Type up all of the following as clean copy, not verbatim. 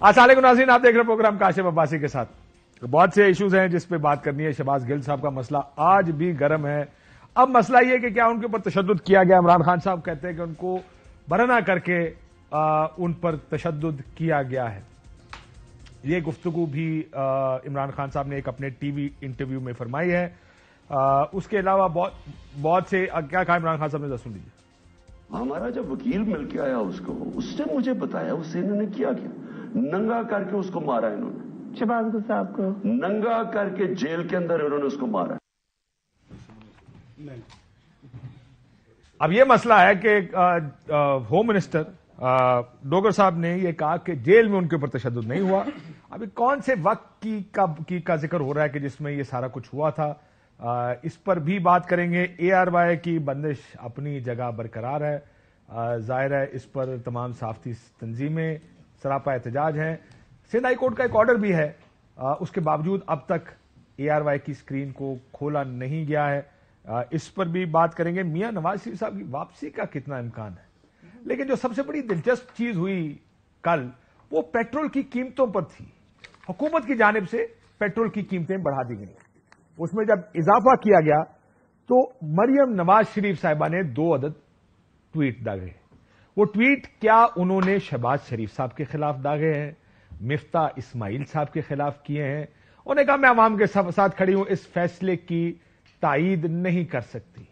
अस्सलाम वालेकुम नाज़रीन, आप देख रहे हैं प्रोग्राम काशिफ अब्बासी के साथ। बहुत से इश्यूज हैं जिस पे बात करनी है। शहबाज गिल साहब का मसला आज भी गर्म है। अब मसला ये कि क्या उनके ऊपर तशद्दुद किया गया। इमरान खान साहब कहते हैं कि उनको बरना करके उन पर तशद्दुद किया गया है। ये गुफ्तगू भी इमरान खान साहब ने एक अपने टीवी इंटरव्यू में फरमाई है। उसके अलावा बहुत से क्या कहा इमरान खान साहब ने, सुन लीजिए। हमारा जब वकील मिलके आया उसको, उसने मुझे बताया उससे इन्होंने क्या नंगा करके उसको मारा। इन्होंने शहबाज गिल साहब को नंगा करके जेल के अंदर इन्होंने उसको मारा। अब यह मसला है कि होम मिनिस्टर डोगर साहब ने यह कहा कि जेल में उनके ऊपर तशद्दुद नहीं हुआ। अभी कौन से वक्त का जिक्र हो रहा है कि जिसमें यह सारा कुछ हुआ था, इस पर भी बात करेंगे। ARY की बंदिश अपनी जगह बरकरार है। जाहिर है इस पर तमाम सहाफती तंजीमें सरापा एहतजाज हैं। सिंध हाई कोर्ट का एक ऑर्डर भी है, उसके बावजूद अब तक ARY की स्क्रीन को खोला नहीं गया है। इस पर भी बात करेंगे। मियां नवाज शरीफ साहब की वापसी का कितना इम्कान है। लेकिन जो सबसे बड़ी दिलचस्प चीज हुई कल, वो पेट्रोल की कीमतों पर थी। हुकूमत की जानिब से पेट्रोल की कीमतें बढ़ा दी गई। उसमें जब इजाफा किया गया तो मरियम नवाज शरीफ साहिबा ने 2 अदद ट्वीट दागे। वो ट्वीट क्या उन्होंने शहबाज शरीफ साहब के खिलाफ दागे हैं, मिफ्ता इस्माइल साहब के खिलाफ किए हैं। उन्होंने कहा मैं अवाम के साथ खड़ी हूं, इस फैसले की तायीद नहीं कर सकती।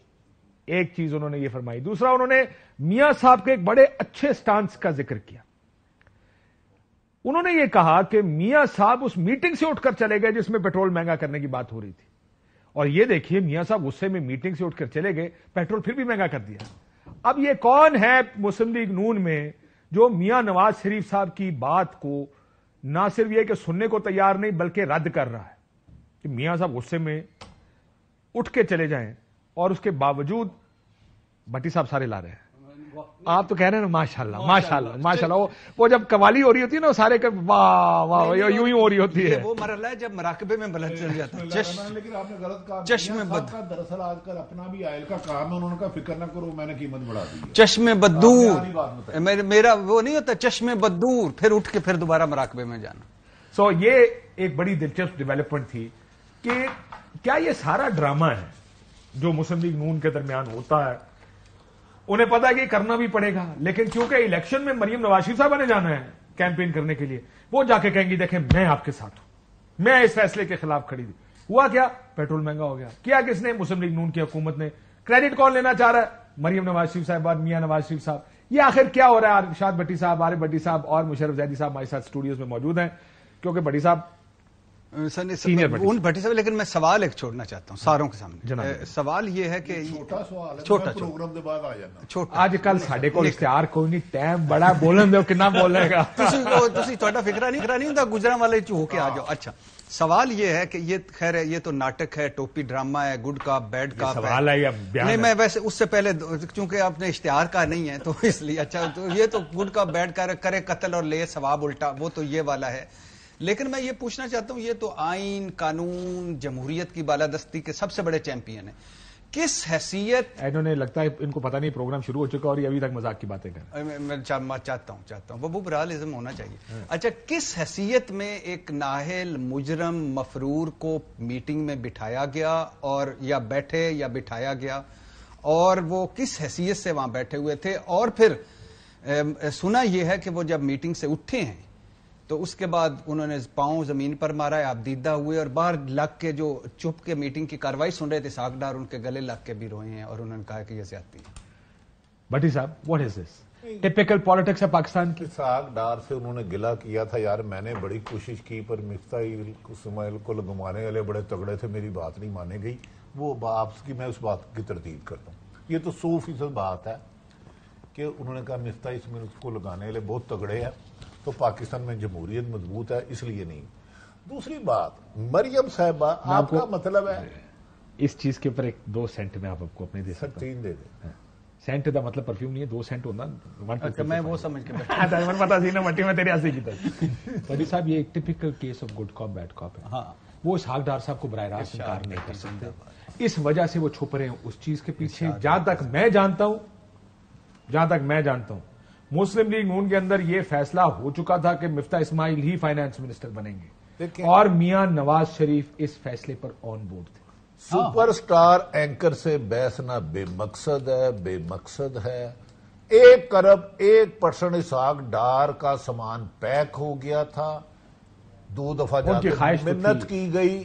एक चीज उन्होंने ये फरमाई। दूसरा, उन्होंने मियां साहब के एक बड़े अच्छे स्टांस का जिक्र किया। उन्होंने ये कहा कि मियां साहब उस मीटिंग से उठकर चले गए जिसमें पेट्रोल महंगा करने की बात हो रही थी। और ये देखिए, मियां साहब गुस्से में मीटिंग से उठकर चले गए, पेट्रोल फिर भी महंगा कर दिया। अब ये कौन है मुस्लिम लीग नून में जो मियां नवाज शरीफ साहब की बात को ना सिर्फ ये कि सुनने को तैयार नहीं बल्कि रद्द कर रहा है कि मियां साहब गुस्से में उठ के चले जाएं और उसके बावजूद भट्टी साहब सारे ला रहे हैं। आप तो कह रहे हैं ना माशाल्लाह माशाल्लाह माशाल्लाह। वो जब कवाली हो रही होती है ना, वो सारे वाह वाह यूं ही हो रही होती है। वो मरला है जब मराकबे में बुलंद चल जाता है। लेकिन आपने गलत कहा। चश्मे बद दरअसल आजकल अपना भी आयल का काम है, उन्होंने कहा फिक्र ना करो मैंने कीमत बढ़ा दी। चश्मे बदूर मेरा वो नहीं होता, चश्मे बदूर, फिर उठ के फिर दोबारा मराकबे में जाना। सो ये एक बड़ी दिलचस्प डेवलपमेंट थी कि क्या ये सारा ड्रामा है जो मुस्लिम लीग नून के दरमियान होता है। उन्हें पता है कि करना भी पड़ेगा, लेकिन क्योंकि इलेक्शन में मरियम नवाज शरीफ साहब ने जाना है कैंपेन करने के लिए, वो जाके कहेंगी देखें मैं आपके साथ हूं, मैं इस फैसले के खिलाफ खड़ी थी। हुआ क्या? पेट्रोल महंगा हो गया। क्या किसने? मुस्लिम लीग नून की हुकूमत ने। क्रेडिट कौन लेना चाह रहा है? मरियम नवाज शरीफ साहब, मियां नवाज शरीफ साहब। ये आखिर क्या हो रहा है? अरशद भट्टी साहब, आरिफ भट्टी साहब और मुशर्रफ जैदी साहब हमारे साथ स्टूडियोज में मौजूद हैं, क्योंकि भट्टी साहब उन भट्टी साहब। लेकिन मैं सवाल एक छोड़ना चाहता हूं सारों के सामने। सवाल ये है कि छोटा सवाल है, छोटा प्रोग्राम के बाद आ जाना। छोटा आजकल साडे कोल इश्तिहार कोई नहीं, टाइम बड़ा बोलन दो कितना बोलेगा। ਤੁਸੀਂ ਤੁਹਾਡਾ ਫਿਕਰਾ ਨਹੀਂ ਹੁੰਦਾ, गुजरा वाले ਚ होके आ जाओ। अच्छा, सवाल ये है कि ये खैर है, ये तो नाटक है, टोपी ड्रामा है, गुड कॉप बैड कॉप सवाल है या बयान नहीं, है? मैं वैसे उससे पहले चूंकि आपने इश्तिहार का नहीं है तो इसलिए अच्छा, तो ये तो गुड कॉप बैड करे कत्ल और ले सवाब उल्टा, वो तो ये वाला है। लेकिन मैं ये पूछना चाहता हूं, ये तो आइन कानून जमहूरियत की बालादस्ती के सबसे बड़े चैंपियन है। किस हैसियत इन्होंने लगता है इनको पता नहीं प्रोग्राम शुरू हो चुका और ये अभी तक मजाक की बातें कर रहे हैं। मैं चाहता हूं वो बहरहालिज्म होना चाहिए। अच्छा, किस हैसियत में एक नाहल मुजरम मफरूर को मीटिंग में बिठाया गया और या बैठे या बिठाया गया, और वो किस हैसियत से वहां बैठे हुए थे? और फिर सुना यह है कि वो जब मीटिंग से उठे हैं तो उसके बाद उन्होंने पांव जमीन पर मारा है, आप दीदा हुए और बाहर लग के जो चुप के मीटिंग की कार्रवाई सुन रहे थे, सागडार उनके गले लग के भी रोए हैं और उन्होंने कहा कि यह ज्यादती है। भट्टी साहब, what is this? Typical politics है पाकिस्तान की। सागडार से उन्होंने गिला किया था, यार मैंने बड़ी कोशिश की पर मिफ्ता इस्माइल को लगवाने वाले बड़े तगड़े थे, मेरी बात नहीं माने गई। वो आपकी मैं उस बात की तरतीब करता हूँ। ये तो 100% बात है कि उन्होंने कहा मिफ्ता इस्माइल को लगाने वाले बहुत तगड़े हैं, तो पाकिस्तान में जमहूरियत मजबूत है इसलिए नहीं। दूसरी बात, मरियम साहिबा, आपका मतलब है इस चीज के ऊपर 2 सेंट में आप आपको अपने दे सकते हैं। 3 दे दे। सेंट का मतलब परफ्यूम नहीं है, 2 सेंट होना। मैं वो समझ के पता सी ना मट्टी में तेरे आसे की तरह। भट्टी साहब, ये एक typical case of good cop bad cop है। हाँ, वो सागडार साहब को बराह रास्त इनकार नहीं कर सकते। इस वजह से वो छुप रहे हैं उस चीज के पीछे। जहां तक मैं जानता हूं मुस्लिम लीग नून के अंदर ये फैसला हो चुका था कि मिफ्ता इस्माइल ही फाइनेंस मिनिस्टर बनेंगे, देखिए, और मियां नवाज शरीफ इस फैसले पर ऑन बोर्ड थे। सुपरस्टार एंकर से बहसना बेमकसद है। 1 अरब 1% इसहाक डार का सामान पैक हो गया था। 2 दफा उनकी ख्वाहिश तो मिन्नत थी। की गई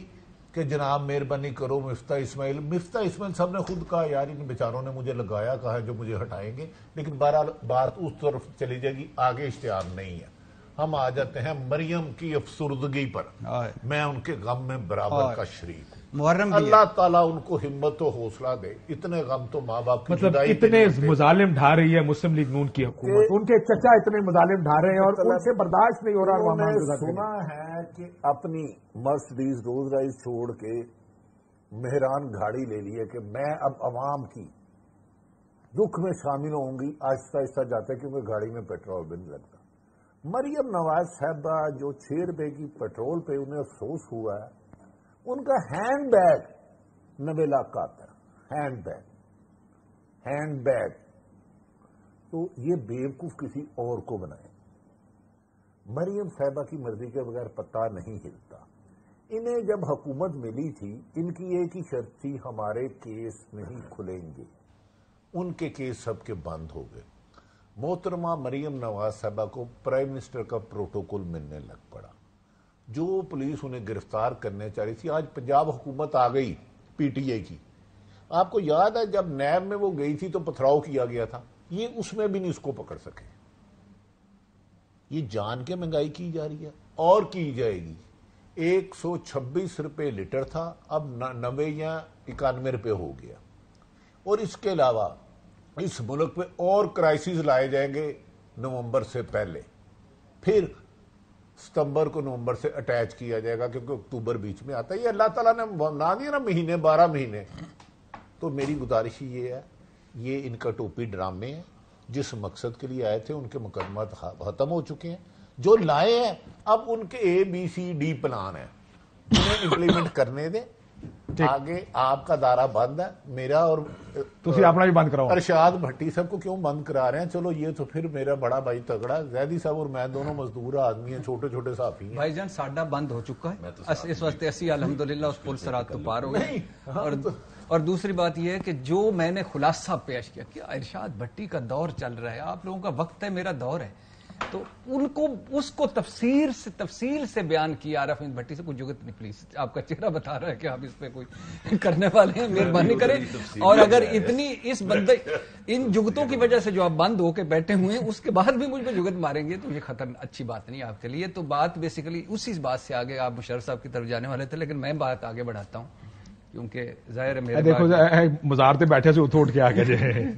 कि जनाब मेहरबानी करो मिफ्ता इस्माइल साहब ने खुद कहा यार इन बेचारों ने मुझे लगाया कहा है जो मुझे हटाएंगे, लेकिन बहरहाल बात उस तरफ चली जाएगी, आगे इश्तिहार नहीं है। हम आ जाते हैं मरियम की अफसुर्दगी पर। मैं उनके गम में बराबर का शरीक हूं। मुहर्रम भी है। अल्लाह ताला उनको हिम्मत और हौसला दे। इतने गम तो माँ बाप की मतलब जुदाई इतने के नहीं होते। मुजालिम ढा रही है मुस्लिम लीग नून की हुकूमत, उनके चचा इतने मुजालिम ढा रहे हैं और उनसे बर्दाश्त नहीं हो रहा। उन्होंने सुना है कि अपनी मर्सिडीज रोज राइज छोड़ के मेहरान गाड़ी ले ली है कि मैं अब अवाम की दुख में शामिल होंगी। आहिस्ता आहिस्ता जाता है क्योंकि गाड़ी में पेट्रोल भी नहीं लगता। मरियम नवाज साहबा जो 6 रुपए की पेट्रोल पे उन्हें अफसोस हुआ है, उनका हैंड बैग 90 लाख का आता है। हैंड बैग तो ये बेवकूफ किसी और को बनाए। मरियम साहबा की मर्जी के बगैर पत्ता नहीं हिलता। इन्हें जब हुकूमत मिली थी, इनकी एक ही शर्त थी, हमारे केस नहीं खुलेंगे। उनके केस सबके बंद हो गए। मोहतरमा मरियम नवाज साहबा को प्राइम मिनिस्टर का प्रोटोकॉल मिलने लग पड़ा। जो पुलिस उन्हें गिरफ्तार करने चाह रही थी, आज पंजाब हुकूमत आ गई पीटीआई की। आपको याद है जब नैब में वो गई थी तो पथराव किया गया था, ये उसमें भी नहीं उसको पकड़ सके। ये जान के महंगाई की जा रही है और की जाएगी। 126 रुपए लीटर था, अब 90 या 91 रुपए हो गया। और इसके अलावा इस मुल्क पे और क्राइसिस लाए जाएंगे नवंबर से पहले, फिर सितंबर को नवंबर से अटैच किया जाएगा क्योंकि अक्टूबर बीच में आता है। ये अल्लाह ताला ने ना दिया ना महीने, 12 महीने। तो मेरी गुजारिश ये है, ये इनका टोपी ड्रामे है। जिस मकसद के लिए आए थे उनके मुकदमा खत्म हो चुके हैं। जो लाए हैं अब उनके ABCD प्लान है, उन्हें इंप्लीमेंट करने दें। आगे आपका दायरा बंद है, मेरा और तुसी अपना भी बंद कराओ। अरशाद भट्टी साहब को क्यों बंद करा रहे हैं? चलो ये तो फिर मेरा बड़ा भाई तगड़ा, जैदी साहब और मैं दोनों मजदूर आदमी हैं, छोटे छोटे साफी हैं। भाईजान साडा बंद हो चुका है इस वास्ते असी अल्हम्दुलिल्लाह उस पुल सरात तो पार हो गए। और दूसरी बात यह है कि जो मैंने खुलासा पेश किया कि इरशाद भट्टी का दौर चल रहा है, आप लोगों का वक्त है, मेरा दौर है, तो उनको उसको तफसील से बयान किया। आरफ भट्टी से कुछ जुगत नहीं, प्लीज, आपका चेहरा बता रहा है कि आप इस पे कोई करने वाले हैं, मेहरबानी करें। और अगर इतनी इस बंदे इन जुगतों की वजह से जो आप बंद होके बैठे हुए हैं उसके बाद भी मुझ पर जुगत मारेंगे तो ये खतर अच्छी बात नहीं आपके लिए। तो बात बेसिकली उसी बात से आगे आप मुशर्रफ साहब की तरफ जाने वाले थे, लेकिन मैं बात आगे बढ़ाता हूँ क्योंकि जाहिर है मेरे देखो मुजारते बैठे से उठ के आ गए।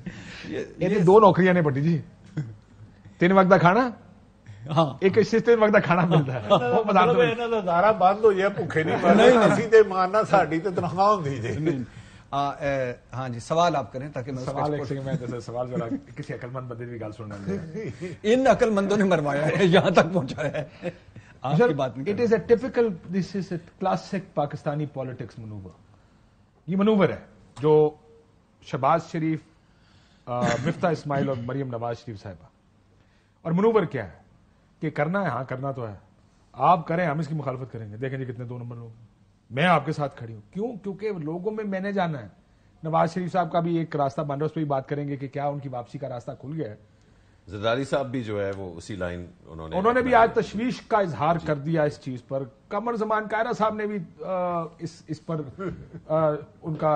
ये 2 नौकरियां ने भट्टी जी, 3 वक्त का खाना, हाँ, एक 3 वक्त का खाना मिलता है। वो मतलब दारा बंद हो जाए, भूखे नहीं मरना, सीधे मारना साड़ी ते तनख्वाह होंदी जी। हाँ जी, सवाल आप करें ताकि मैं सवाल जरा किसी अकलमंद बंदे की गाल सुनना है। इन अकलमंदों ने मरवाया है, यहां तक पहुंचाया है। आपकी बात नहीं। It is a typical, this is a classic Pakistani politics manoeuvre. ये मनूवर है जो शहबाज शरीफ, मिफ्ता इस्माइल और मरियम नवाज शरीफ साहिबा। और मनूवर क्या है कि करना है, हाँ करना तो है, आप करें, हम इसकी मुखालफत करेंगे, देखें जी कितने 2 नंबर लोग, मैं आपके साथ खड़ी हूं। क्यों? क्योंकि लोगों में मैंने जाना है। नवाज शरीफ साहब का भी एक रास्ता बन रहा है, उस पर भी बात करेंगे कि क्या उनकी वापसी का रास्ता खुल गया है। जरदारी साहब भी जो है वो उसी लाइन उन्होंने भी आज तशवीश का इजहार कर दिया इस चीज पर। कमर जमान कायरा साहब ने भी इस पर उनका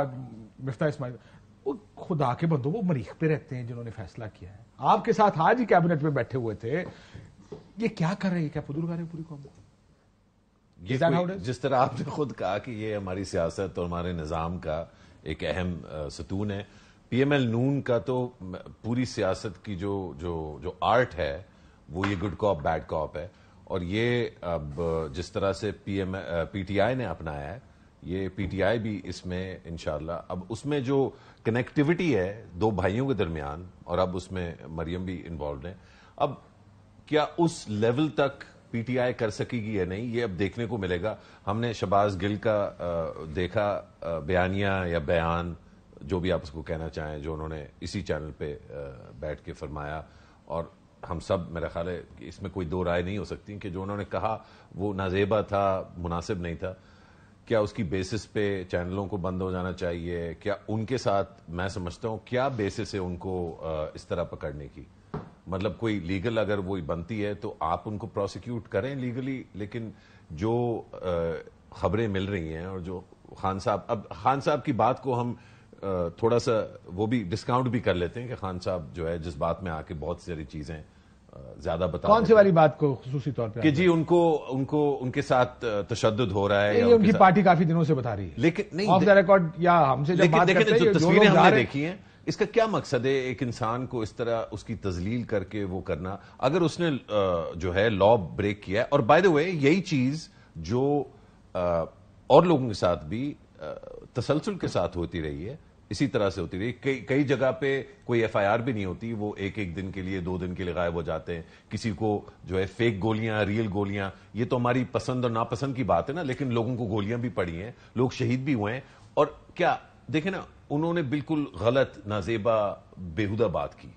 मिफ्ता इस्माइल, वो खुदा के बंदो, वो मरीख पे रहते हैं जिन्होंने फैसला किया है। आपके साथ आज ही कैबिनेट में बैठे हुए थे, ये क्या कर रहे हैं? क्या फुदूर कर रहे हैं पूरी कौम? जिस तरह आपने खुद कहा कि ये हमारी सियासत और हमारे निजाम का एक अहम सतून है। PML नून का तो पूरी सियासत की जो आर्ट है वो ये गुड कॉप बैड कॉप है। और ये अब जिस तरह से PTI ने अपनाया है, ये PTI भी इसमें इंशाल्लाह अब उसमें जो कनेक्टिविटी है 2 भाइयों के दरमियान, और अब उसमें मरियम भी इन्वॉल्व है, अब क्या उस लेवल तक PTI कर सकेगी या नहीं, ये अब देखने को मिलेगा। हमने शहबाज गिल का देखा बयानिया या बयान, जो भी आप उसको कहना चाहें, जो उन्होंने इसी चैनल पे बैठ के फरमाया, और ہم سب میرا خیال ہے کہ اس میں کوئی دو رائے نہیں ہو سکتی کہ جو انہوں نے کہا وہ نازیبا تھا, مناسب نہیں تھا. کیا اس کی بیسس پہ چینلوں کو بند ہو جانا چاہیے؟ کیا ان کے ساتھ میں سمجھتا ہوں کیا بیسس ہے ان کو اس طرح پکڑنے کی؟ مطلب کوئی لیگل اگر وہ بنتی ہے تو آپ ان کو پروسیکیوٹ کریں لیگلی, لیکن جو خبریں مل رہی ہیں اور جو خان صاحب کی بات کو ہم تھوڑا سا وہ بھی ڈسکاؤنٹ بھی کر لیتے ہیں کہ خان صاحب جو ہے جس بات میں آ کے بہت ساری چیزیں زیادہ بتا کون سی والی بات کو خصوصی طور پہ کہ جی ان کے ساتھ تشدد ہو رہا ہے, یہ ان کی پارٹی کافی دنوں سے بتا رہی ہے, لیکن نہیں آف دا ریکارڈ یا ہم سے جب بات کرتے ہیں جو تصویریں ہم نے دیکھی ہیں اس کا کیا مقصد ہے ایک انسان کو اس طرح اس کی تذلیل کر کے وہ کرنا؟ اگر اس نے جو ہے لا بریک کیا ہے, اور بائی دا وے یہی چیز جو اور لوگوں کے ساتھ بھی تسلسل کے ساتھ ہوتی رہی ہے, اسی طرح سے ہوتی رہی. کئی جگہ پہ کوئی ایف آئی آر بھی نہیں ہوتی, وہ ایک دن کے لیے 2 دن کے لیے غائب ہو جاتے ہیں. کسی کو جو ہے فیک گولیاں, ریئل گولیاں, یہ تو ہماری پسند اور ناپسند کی بات ہے نا, لیکن لوگوں کو گولیاں بھی پڑی ہیں, لوگ شہید بھی ہوئے ہیں. اور کیا دیکھیں نا, انہوں نے بالکل غلط نازیبا بےہودہ بات کی.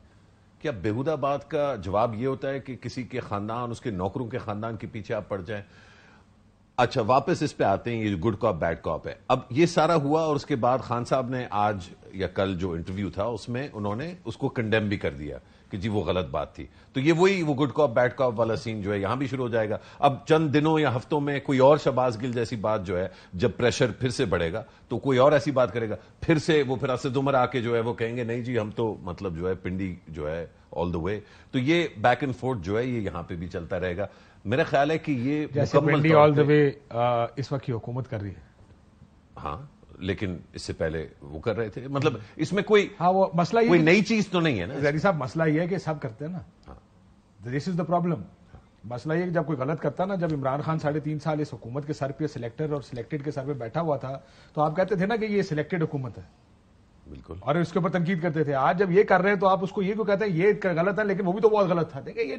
کیا بےہودہ بات کا جواب یہ ہوتا ہے کہ کسی کے خاندان, اس کے نوکروں کے خاندان کے پیچھے آپ پڑ جائیں؟ اچھا واپس اس پہ آتے ہیں, یہ جو گڈ کاپ بیڈ کاپ ہے. اب یہ سارا ہوا اور اس کے بعد خان صاحب نے آج یا کل جو انٹرویو تھا اس میں انہوں نے اس کو کنڈیم بھی کر دیا کہ جی وہ غلط بات تھی. تو یہ وہ گڈ کاپ بیڈ کاپ والا سین جو ہے یہاں بھی شروع ہو جائے گا. اب چند دنوں یا ہفتوں میں کوئی اور شہباز گل جیسی بات جو ہے, جب پریشر پھر سے بڑھے گا تو کوئی اور ایسی بات کرے گا, پھر سے وہ پھر اسد عمر آ کے جو ہے وہ کہیں گے نہیں جی ہم تو مطلب جو ہے پنڈی جو ہے آل دا وے. تو یہ بیک اینڈ فورتھ جو ہے یہ یہاں پہ بھی چلتا رہے گا. میرا خیال ہے کہ یہ جیسے پنڈی آل دا وے اس وقت کی حکومت کر رہی ہے. ہاں لیکن اس سے پہلے وہ کر رہے تھے, مطلب اس میں کوئی وہ مسئلہ کوئی نئی چیز تو نہیں ہے نا زیدی صاحب. مسئلہ یہ ہے کہ سب کرتے ہیں نا, دس از دا پرابلم. مسئلہ یہ کہ جب کوئی غلط کرتا نا, جب عمران خان 3.5 سال اس حکومت کے سر پہ سلیکٹر اور سلیکٹڈ کے سر پہ بیٹھا ہوا تھا تو آپ کہتے تھے نا کہ یہ سلیکٹڈ حکومت ہے, بالکل, اور اس کے اوپر تنقید کرتے تھے. آج جب یہ کر رہے ہیں تو آپ اس کو یہ کیوں کہتے ہیں یہ غلط ہے, لیکن وہ بھی تو بہت غلط تھا. دیکھیں یہ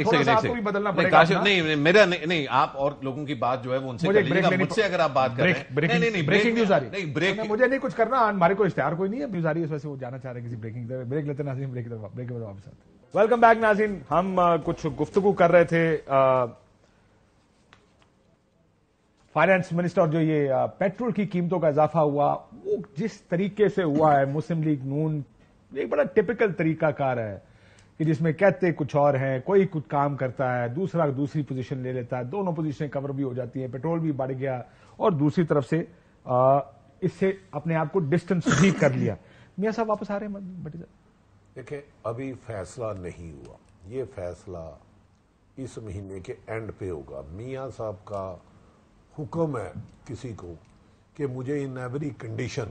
تھوڑا سا آپ کو بھی بدلنا پڑے گا. نہیں میرا نہیں, آپ اور لوگوں کی بات جو ہے وہ ان سے کر لیجیے, مجھ سے اگر آپ بات کر رہے ہیں. نہیں بریکنگ نیوز آ رہی ہے, مجھے نہیں کچھ کرنا, ہمارے کو اشتہار کوئی نہیں ہے, نیوز آ رہی ہے, اس وجہ سے وہ جانا چاہ رہے ہیں کسی بریکنگ. بریک لیتے ہیں ناظرین, بریک کے بعد واپس آتے ہیں. ویلکم بیک ناظرین. ہم کچھ گفتگو کر رہے تھے فائنانس منسٹر, اور جو یہ پیٹرول کی قیمتوں کا اضافہ ہوا وہ جس طریقے سے ہوا ہے, مسلم لیگ نون ایک بڑا ٹپکل طریقہ کار ہے کہ جس میں کہتے کچھ اور ہیں, کوئی کچھ کام کرتا ہے, دوسرا دوسری پوزیشن لے لیتا ہے, دونوں پوزیشنیں کور بھی ہو جاتی ہیں, پیٹرول بھی بڑھ گیا اور دوسری طرف سے اس سے اپنے آپ کو ڈسٹنس بھی کر لیا. میاں صاحب واپس آ رہے ہیں بٹی صاحب؟ دیکھیں ابھی فیصلہ نہیں ہوا, یہ فیصلہ اس مہینے کے اینڈ پہ ہوگا. میاں صاحب کا حکم ہے کسی کو کہ مجھے ان ایوری کنڈیشن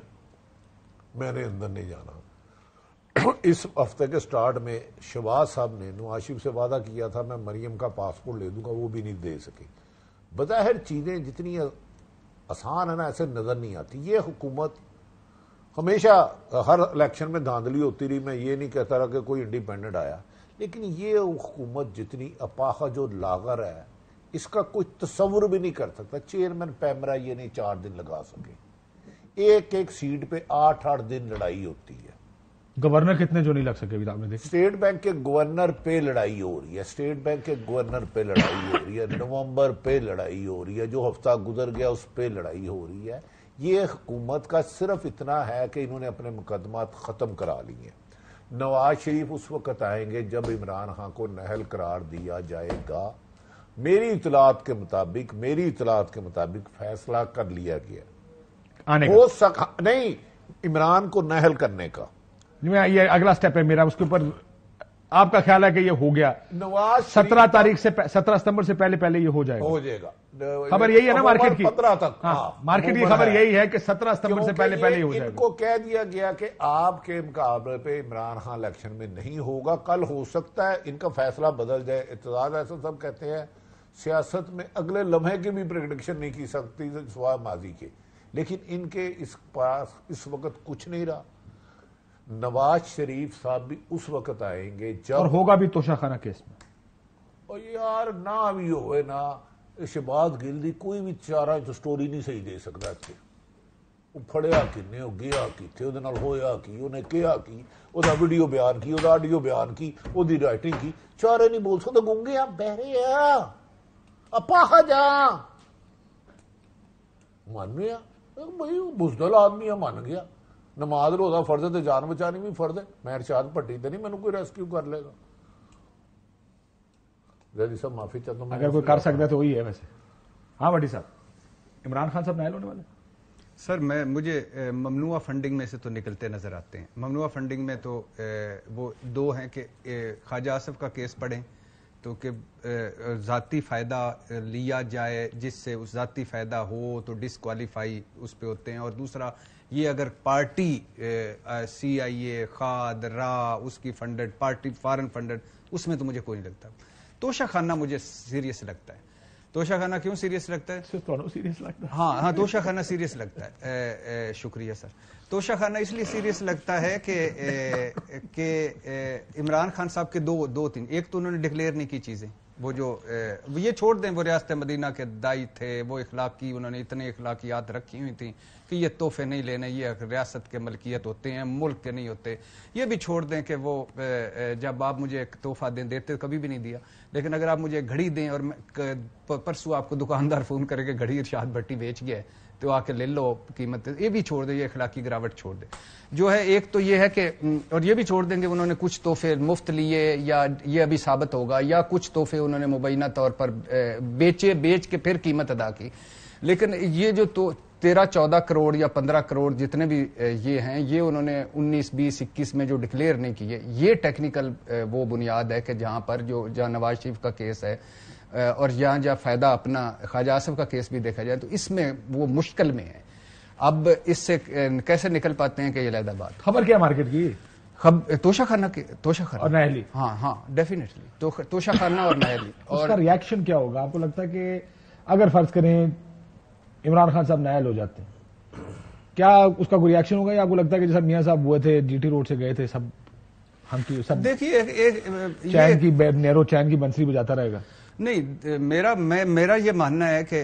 میں نے اندر نہیں جانا. اس ہفتے کے سٹارٹ میں شہباز صاحب نے نواز شریف سے وعدہ کیا تھا میں مریم کا پاسپورٹ لے دوں گا, وہ بھی نہیں دے سکے. بظاہر چیزیں جتنی آسان ہے نا ایسے نظر نہیں آتی. یہ حکومت ہمیشہ ہر الیکشن میں دھاندلی ہوتی رہی, میں یہ نہیں کہتا رہا کہ کوئی انڈیپینڈنٹ آیا, لیکن یہ حکومت جتنی اپاہج اور لاغر ہے اس کا کوئی تصور بھی نہیں کر سکتا. چیئرمین پیمرا یہ نہیں 4 دن لگا سکے, ایک سیٹ پہ 8 دن لڑائی ہوتی ہے. گورنر کتنے جو نہیں لگ سکے ابھی آپ نے دیکھا. اسٹیٹ بینک کے گورنر پہ لڑائی ہو رہی ہے, اسٹیٹ بینک کے گورنر پہ لڑائی ہو رہی ہے, نومبر پہ لڑائی ہو رہی ہے, جو ہفتہ گزر گیا اس پہ لڑائی ہو رہی ہے. یہ حکومت کا صرف اتنا ہے کہ انہوں نے اپنے مقدمات ختم کرا لی ہیں. نواز شریف اس وقت آئیں گے جب عمران خان کو نااہل قرار دیا جائے گا. میری اطلاعات کے مطابق فیصلہ کر لیا گیا ہو نہیں عمران کو نااہل کرنے کا. یہ اگلا سٹیپ ہے میرا, اس کے اوپر آپ کا خیال ہے کہ یہ ہو گیا؟ نواز 17 ستمبر سے پہلے یہ ہو جائے گا. خبر یہی ہے نا مارکیٹ کی, 15 تک مارکیٹ کی خبر یہی ہے کہ 17 ستمبر سے پہلے ہی ہو جائے گا. ان کو کہہ دیا گیا کہ آپ کے مقابلے پہ عمران خان الیکشن میں نہیں ہوگا. کل ہو سکتا ہے ان کا فیصلہ بدل جائے. اعتزاز احسن صاحب کہتے ہیں سیاست میں اگلے لمحے کی بھی پریڈکشن نہیں کی سکتی سوائے ماضی کے, لیکن ان کے اس پاس اس وقت کچھ نہیں رہا. نواز شریف صاحب بھی اس وقت آئیں گے جب, اور ہوگا بھی توشہ خانہ کیس میں. اور یار نہ بھی ہوئے نا شہباز گل دی کوئی بھی چارہ سٹوری نہیں صحیح دے سکتا. ਉਹ ਫੜਿਆ ਕਿੰਨੇ, ਉਹ ਗਿਆ ਕਿੱਥੇ, ਉਹਦੇ ਨਾਲ ਹੋਇਆ ਕੀ, ਉਹਨੇ ਕਿਹਾ ਕੀ, ਉਹਦਾ ਵੀਡੀਓ ਬਿਆਨ ਕੀ, ਉਹਦਾ ਆਡੀਓ ਬਿਆਨ ਕੀ, ਉਹਦੀ ਰਾਈਟਿੰਗ ਕੀ, ਚਾਰੇ ਨਹੀਂ ਬੋਲ ਸਕਦੇ, ਗੂੰਗੇ ਆ, ਬਹਿਰੇ ਆ, ਅਪਾਹਜ ਆ। ਮੰਨ ਗਿਆ ਬਈ, ਬੁਜ਼ਦਲ ਆਦਮੀ ਆ, ਮੰਨ ਗਿਆ। ਨਮਾਜ਼ ਰੋਜ਼ਾ ਫਰਜ਼ ਹੈ ਤੇ ਜਾਨ ਬਚਾਣੀ ਵੀ ਫਰਜ਼ ਹੈ। ਮੈਂ ਇਰਸ਼ਾਦ ਭੱਟੀ ਤੇ ਨਹੀਂ ਮੈਨੂੰ ਕੋਈ ਰੈਸਕਿਊ ਕਰ ਲੇਗਾ। जैदी साहब माफी चाहता हूं, अगर कोई कर सकता है तो वही है वैसे। हाँ भट्टी साहब, इमरान खान साहब नायल होने वाले? सर मुझे ममनुआ फंडिंग में से तो निकलते नजर आते हैं। ममनुआ फंडिंग में तो वो दो हैं कि ख्वाजा आसिफ का केस पढ़ें तो कि ज़ाती फ़ायदा लिया जाए, जिससे उस ज़ाती फ़ायदा हो तो डिसक्वालीफाई उस पे होते हैं। और दूसरा ये अगर पार्टी CIA, खाद, रा उसकी फंडेड पार्टी फॉरेन फंडेड, उसमें तो मुझे कोई नहीं लगता। तोशा खाना मुझे सीरियस लगता है। तोशा खाना क्यों सीरियस लगता है? सिर्फ सीरियस लगता है। हाँ, तोशा खाना सीरियस लगता है। शुक्रिया सर। तोशा खाना इसलिए सीरियस लगता है कि इमरान खान साहब के दो तीन, एक तो उन्होंने डिक्लेयर नहीं की चीजें, वो जो ये छोड़ दें, वो रियासत मदीना के दाई थे, वो इखलाकी, उन्होंने इतने इखलाकियात रखी हुई थी कि ये तोहफे नहीं लेने, ये रियासत के मलकियत होते हैं, मुल्क के नहीं होते। ये भी छोड़ दें कि वो जब आप मुझे एक तोहफा देते कभी भी नहीं दिया, लेकिन अगर आप मुझे घड़ी दें और परसों आपको दुकानदार फोन करके घड़ी इरशाद भट्टी बेच गया तो आके ले लो कीमत, ये भी छोड़ दे, ये इखलाकी गिरावट छोड़ दे जो है। एक तो ये है कि, और ये भी छोड़ देंगे उन्होंने कुछ तोहफे मुफ्त लिए, या ये अभी साबित होगा, या कुछ तोहफे उन्होंने मुबैना तौर पर बेच के फिर कीमत अदा की। लेकिन ये जो 13-14 करोड़ या 15 करोड़ जितने भी ये हैं, ये उन्होंने 19, 20, 21 में जो डिक्लेयर नहीं किए, ये टेक्निकल वो बुनियाद है कि जहां पर जहां नवाज शरीफ का केस है और जहां फायदा अपना ख्वाजा आसिफ का केस भी देखा जाए, तो इसमें वो मुश्किल में है। अब इससे कैसे निकल पाते हैं कि ये लहदा बात। खबर क्या मार्केट की? तोशा खाना और नायली। हाँ डेफिनेटली तोशा खाना और नायली। और उसका रिएक्शन क्या होगा? आपको लगता है कि अगर फर्ज करें इमरान खान साहब नायल हो जाते हैं, क्या उसका कोई रिएक्शन होगा, या आपको लगता है कि जैसा मियां साहब हुए थे, GT रोड से गए थे, सब हम की सब देखिए चैन की नैरो चैन की बंसरी बजाता रहेगा? नहीं, मेरा ये मानना है कि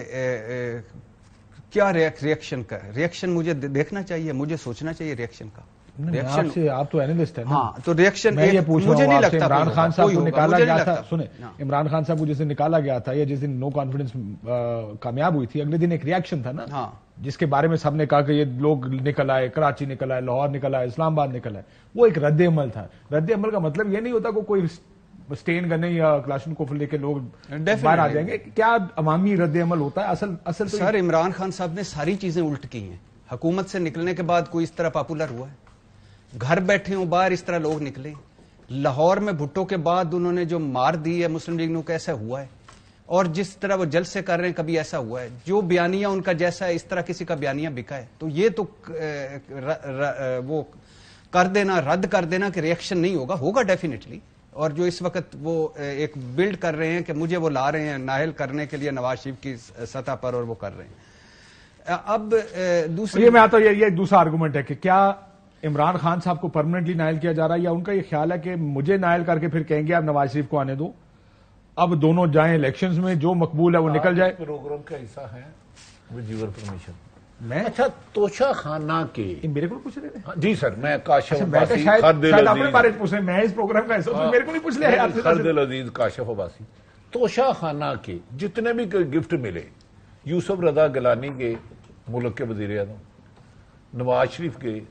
क्या रिएक्शन मुझे देखना चाहिए, मुझे सोचना चाहिए रिएक्शन का। रिएक्शन आप तो एनालिस्ट है ना। हाँ, तो रिएक्शन मैं ये पूछ रहा हूँ आपसे, इमरान खान साहब को निकाला गया था, सुने, हाँ। इमरान खान साहब को जिस दिन निकाला गया था या जिस दिन नो कॉन्फिडेंस कामयाब हुई थी, अगले दिन एक रिएक्शन था ना, हाँ। जिसके बारे में सबने कहा कि ये लोग निकल आए, कराची निकल आए, लाहौर निकल आए, इस्लामाबाद निकल आए। वो एक रद्द अमल था। रद्द अमल का मतलब ये नहीं होता को कोई स्टेन करने या क्लाशनकोफ लेके लोग बाहर आ जाएंगे। क्या अवामी रद्द अमल होता है? असल तो सर, इमरान खान साहब ने सारी चीजें उल्ट की हैं। हुकूमत से निकलने के बाद कोई इस तरह पॉपुलर हुआ है? घर बैठे हो, बाहर इस तरह लोग निकले। लाहौर में भुट्टो के बाद उन्होंने जो मार दी है मुस्लिम लीग ने, कैसा हुआ है? और जिस तरह वो जलसे कर रहे हैं, कभी ऐसा हुआ है? जो बयानिया उनका जैसा है, इस तरह किसी का बयानिया बिका है? तो ये तो वो कर देना, रद्द कर देना कि रिएक्शन नहीं होगा, होगा डेफिनेटली। और जो इस वक्त वो एक बिल्ड कर रहे हैं कि मुझे वो ला रहे हैं नायल करने के लिए नवाज शरीफ की सतह पर, और वो कर रहे हैं। अब दूसरी, ये मैं आता हूं, ये दूसरा आर्गुमेंट है कि क्या इमरान खान साहब को परमानेंटली नायल किया जा रहा है, या उनका ये ख्याल है कि मुझे नायल करके फिर कहेंगे आप नवाज शरीफ को आने दो, अब दोनों जाएं इलेक्शंस में, जो मकबूल है वो निकल जाए। प्रोग्राम का हिस्सा है विद योर परमिशन। मैं अच्छा, तोशा खाना के मेरे को पूछ रहे थे? जी सर, मैं काशिफ मैं अब्बासी, शायद खरदिल अपने बारे अजीज, में पूछ रहे, मैं इस प्रोग्राम का हिस्सा हूं, तो मेरे को नहीं पूछ लिया। खरदिल अजीज काशिफ अब्बासी। तोशा खाना के जितने भी गिफ्ट मिले, यूसुफ रजा गिलानी के मुल्क के वजीर आज़म, नवाज शरीफ के,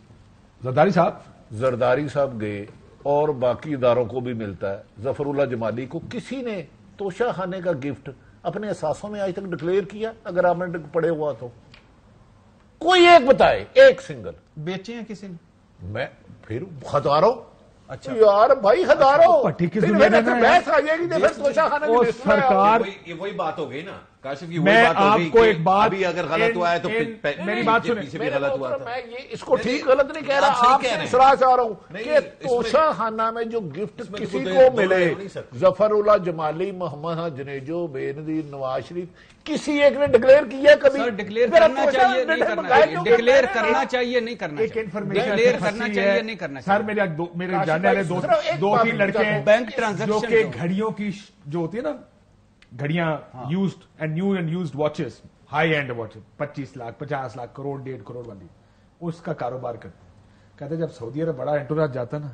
जरदारी साहब गए, और बाकी इदारों को भी मिलता है, जफरुल्लाह जमाली को, किसी ने तोशा खाने का गिफ्ट अपने असासों में आज तक डिक्लेयर किया? अगर आपने पढ़े हुआ तो कोई एक बताए, एक सिंगल। बेचे हैं किसी ने? मैं फिर हजारों। अच्छा यार भाई, हजारों। पट्टी किस फिर दुनिया में फिर बहस आ जाएगी, फिर तोशा खाने की लिस्ट में सरकार। ये वही बात हो गई ना काशिफ की, मैं आपको एक बात, अभी अगर गलत हुआ है तो मेरी बात सुने, पीछे भी गलत हुआ था। मैं ये इसको ठीक गलत नहीं कह रहा, आप सही आप कह रहे हैं। सराह चाह रहा हूं नहीं, कि तोशा खाना में जो गिफ्ट इसमें किसी तो को दो मिले, नहीं सर। जफरुल्लाह जमाली, मोहम्मद जनेजो, बेनजीर, नवाज शरीफ, किसी एक ने डिक्लेयर किया कभी? सर, डिक्लेयर मेरा करना तोशा चाहिए नहीं करना बताया चाहिए, क्योंकि डिक्लेयर मैंने करना चाहिए नहीं करना एक चाहिए, इन्फॉर्मेशन डिक्लेयर करना चाहिए नहीं करना सर। चाहिए। मेरे जानने वाले दो तीन लड़के हैं बैंक ट्रांजैक्शन जो कि घड़ियों की जो होती है ना, घड़ियां used and new and used watches, high and watches, 25 lakh 50 lakh crore 1.5 crore वाली, اس کا کاروبار کرتے ہیں. کہتے ہیں جب سعودی عرب بڑا انٹورا جاتا نا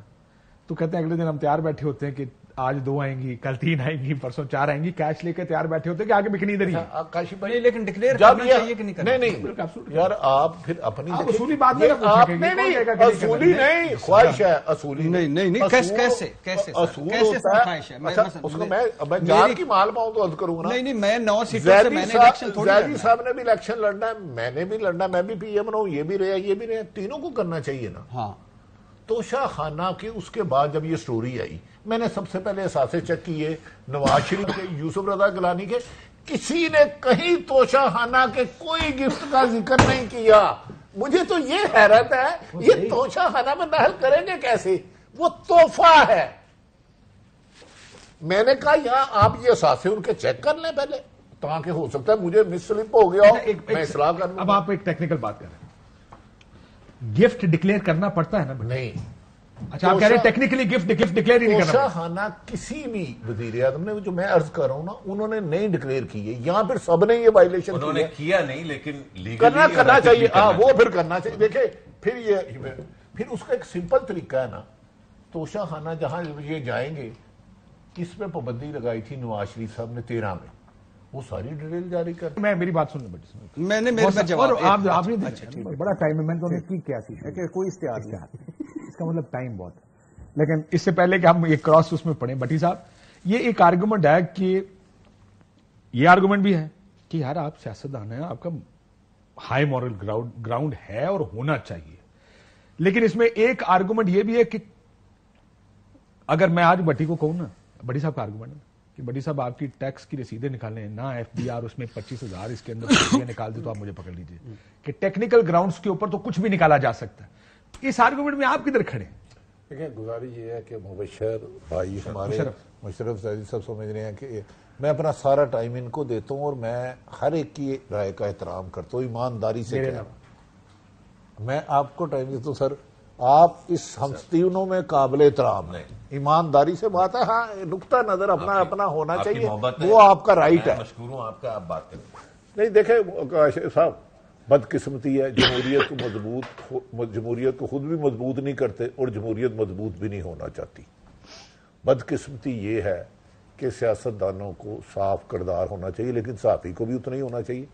تو کہتے ہیں اگلے دن ہم تیار بیٹھے ہوتے ہیں کہ آج 2 آئیں گی, کل 3 آئیں گی, پرسوں 4 آئیں گی, کیش لے کے تیار بیٹھے ہوتے ہیں کہ آگے بکنی ادھر ہی ہے. کاشف بھائی نہیں لیکن ڈکلیئر جب کرنا یہ چاہیے کہ نہیں کرنا نہیں یار آپ پھر اپنی آپ دیکھیں، اصولی بات میں یہ نہ پوچھیں آپ کہ یہ نہیں کون کہے گا کہ نہیں نہیں اصولی کرنا. نہیں خواہش ہے اصولی نہیں، اصول- کیسے سر؟ اصول کیسے ہوتا ہے. خواہش ہے؟ اچھا اس کو میں جان کی مال پاؤں تو عرض کروں نا. نہیں میں 9 سیٹوں سے میں نے الیکشن تھوڑی زیدی لڑنا ہے. صاحب نے بھی الیکشن لڑنا ہے, میں نے بھی لڑنا ہے, میں بھی پی ایم رہا ہوں, یہ بھی رہا, یہ بھی رہا, تینوں کو کرنا چاہیے نا. ہاں توشہ خانہ کے اس کے بعد جب یہ سٹوری آئی میں نے سب سے پہلے اثاثے چیک کیے نواز شریف کے, یوسف رضا گیلانی کے, کسی نے کہیں توشہ خانہ کے کوئی گفٹ کا ذکر نہیں کیا. مجھے تو یہ حیرت ہے یہ توشہ خانہ میں نقل کریں گے کیسے, وہ تحفہ ہے. میں نے کہا یہاں آپ یہ اثاثے ان کے چیک کر لیں پہلے تاکہ ہو سکتا ہے مجھے مس سلپ ہو گیا ہو, میں اصلاح کر لوں. اب آپ ایک ٹیکنیکل بات کر رہے ہیں, گفٹ ڈکلیئر کرنا پڑتا ہے نا. نہیں اچھا آپ کہہ رہے ہیں ٹیکنیکلی گفٹ ڈکلیئر ہی نہیں کرنا توشہ پڑتا. خانہ کسی بھی وزیر اعظم نے جو میں عرض کر رہا ہوں نا انہوں نے نہیں ڈکلیئر کی ہے, یہاں پھر سب نے یہ وائلیشن انہوں نے کیا نہیں لیکن لیگلی کرنا چاہیے. ہاں وہ پھر کرنا چاہیے. دیکھیں پھر اس کا ایک سمپل طریقہ ہے نا, توشہ خانہ جہاں یہ جائیں گے کس پہ پابندی لگائی تھی نواز شریف صاحب نے 13 میں, وہ ساری ڈیٹیل جاری کر. میں میری بات سننے بڑی میں نے میرے جواب آپ نے بڑا ٹائم ہے, میں نے کی کیا سی کہ کوئی اشتہار اس کا مطلب ٹائم بہت ہے. لیکن اس سے پہلے کہ ہم یہ کراس اس میں پڑھیں, بٹی صاحب یہ ایک آرگومنٹ ہے کہ یہ آرگومنٹ بھی ہے کہ یار آپ سیاستدان ہیں, آپ کا ہائی مورل گراؤنڈ ہے اور ہونا چاہیے, لیکن اس میں ایک آرگومنٹ یہ بھی ہے کہ اگر میں آج بٹی کو کہوں نا, بٹی صاحب کا آرگومنٹ ہے کہ بٹی صاحب آپ کی ٹیکس کی رسیدیں نکالیں نہ, ایف ڈی آر اس میں 25,000 اس کے اندر نکال دیں تو آپ مجھے پکڑ لیجیے کہ ٹیکنیکل گراؤنڈز کے اوپر تو کچھ بھی نکالا جا سکتا ہے. اس آرگومنٹ میں آپ کدھر کھڑے ہیں؟ دیکھیں گزارش یہ ہے کہ مبشر بھائی ہمارے مشرف زیدی صاحب سمجھ رہے ہیں کہ میں اپنا سارا ٹائم ان کو دیتا ہوں اور میں ہر ایک کی رائے کا احترام کرتا ہوں ایمانداری سے. میں آپ کو ٹائم دیتا ہوں سر, آپ اس ہمستیونوں میں قابل احترام ہیں, ایمانداری سے بات ہے. ہاں نقطہ نظر اپنا ہونا چاہیے, وہ آپ کا رائٹ ہے. مشکور ہوں آپ کا, آپ بات کریں. نہیں دیکھیں صاحب بدقسمتی ہے, جمہوریت کو خود بھی مضبوط نہیں کرتے اور جمہوریت مضبوط بھی نہیں ہونا چاہتی. بدقسمتی یہ ہے کہ سیاستدانوں کو صاف کردار ہونا چاہیے لیکن صحافی کو بھی اتنا ہی ہونا چاہیے.